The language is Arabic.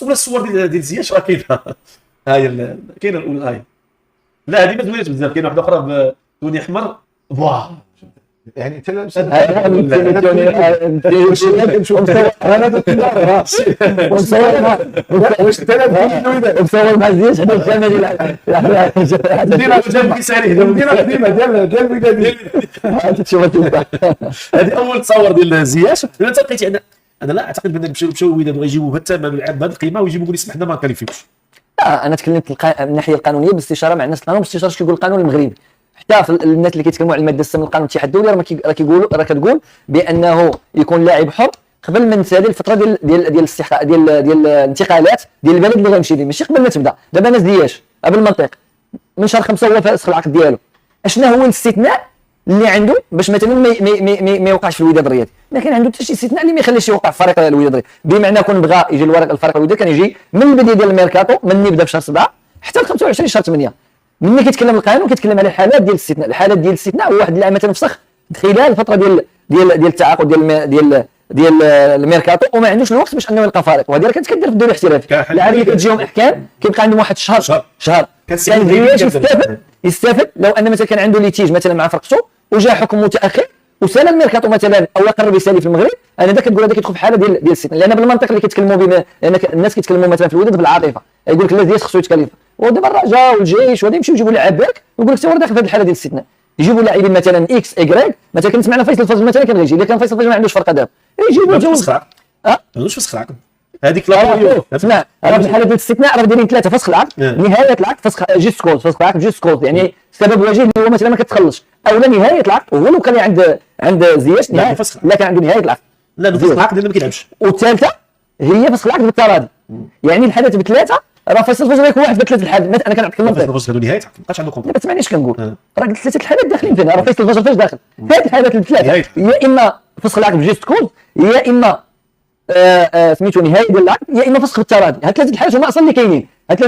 ولا الصور ديال زياش راه كاينه. ها هي كاينه الاولى هاي. لا هذه ما زويناش بزاف، كاينه واحده اخرى بلوني احمر فوا يعني انت لا واش انت لا مصور مع زياش حنا الخامه ديال دينا جنب كيساري دينا قديمه ديال الوداد. هذه اول تصور ديال زياش. انا لقيت انا لا اعتقد بان مشاو الوداد وغيجيبوا الثمن العام بهذه القيمه ويجيبوا يقول لي حنا ما كاليفيوش. انا تكلمت من الناحيه القانونيه باستشاره مع الناس القانون، باستشاره اش كيقول القانون المغربي. حتى في الناس اللي كيتكلموا على الماده 6 من القانون الاتحاد الدولي راه كتقول بانه يكون لاعب حر قبل ما تنتهي الفتره ديال الاستحقاق ديال الانتقالات ديال البلد اللي غيمشي ليه، ماشي قبل ما تبدا. دابا ناس دياش قبل المنطق من شهر 5 هو فاسخ العقد ديالو. اشنا هو الاستثناء اللي عنده باش مثلا ما يوقعش في الوداد الرياضي؟ ما كان عنده حتى شي استثناء اللي ما يخليش يوقع في فريق الوداد الرياضي. بمعنى كون بغى يجي الورق الفريق الوداد كان يجي من البدايه ديال الميركاتو، من يبدا في شهر 7 حتى ل 25 شهر 8. ملي كيتكلم القانون كيتكلم على الحالات ديال الاستثناء. الحالات ديال الاستثناء هو واحد اللاعب مثلا فسخ خلال الفتره ديال التعاقد ديال الميركاتو وما عندوش الوقت باش انه يلقى فريق، وهذه راه كانت كدير في الدوري الاحترافي. اللاعب اللي كتجيهم احكام كيبقى عندهم واحد شهر كان يستافد لو ان مثلا كان عنده ليتيج مثلا مع فرقته وجاء حكم متاخر وسال الميركاتو مثلا او قرر يسالي في المغرب، انا دا كتقول هذا كيدخل في حاله ديال الاستثناء. لان بالمنطق اللي كيتكلموا بما لان الناس كيتكلموا مثلا في الوداد بالعاطفه، يقول لك لا دياش خصو يتكلف، ودابا الرجاء والجيش وهذا يمشيو يجيبوا لاعب باك ويقول لك تا هو داخل في هذه الحاله ديال الاستثناء. يجيبوا لاعبين مثلا اكس اكغيك، مثلا كنت معنا فيصل الفجر مثلا كان غيجي، الا كان فيصل الفجر ما عندوش فرقه دابا يجيبوا فسخ العقد. ما عندوش فسخ العقد هذيك اسمع، راه في الحاله ديال الاستثناء راه دايرين 3 فسخ العقد، نهايه العقد فسخ جيست كوز، فسخ العقد جيست كوز يعني سبب وجيه اللي هو مثلا ما كتخلصش، او لا نهايه العقد وهو لو كان عند زياش لا كان عنده نهايه العقد لا فسخ العقد لانه ما كيلعبش. والثالثه هي فسخ العقد بالتراضي، يعني الحالات بثلاثه راه فيصل الفجر يكون واحد بثلاث الحالات. انا كنعطيك المنطق فيصل هذو نهايه ما بقاش عنده كونترا. ما تسمعنيش كنقول راه قلت ثلاثه الحالات داخلين فينا، راه فيصل الفجر فاش داخل هذه الحالات الثلاثه، يا اما فسخ العقد بجيست كوز، يا اما سميتو نهايه ديال العقد، يا اما فسخ بالتراضي. هاد ثلاثه الحالات هما اصلا اللي كاينين. هاد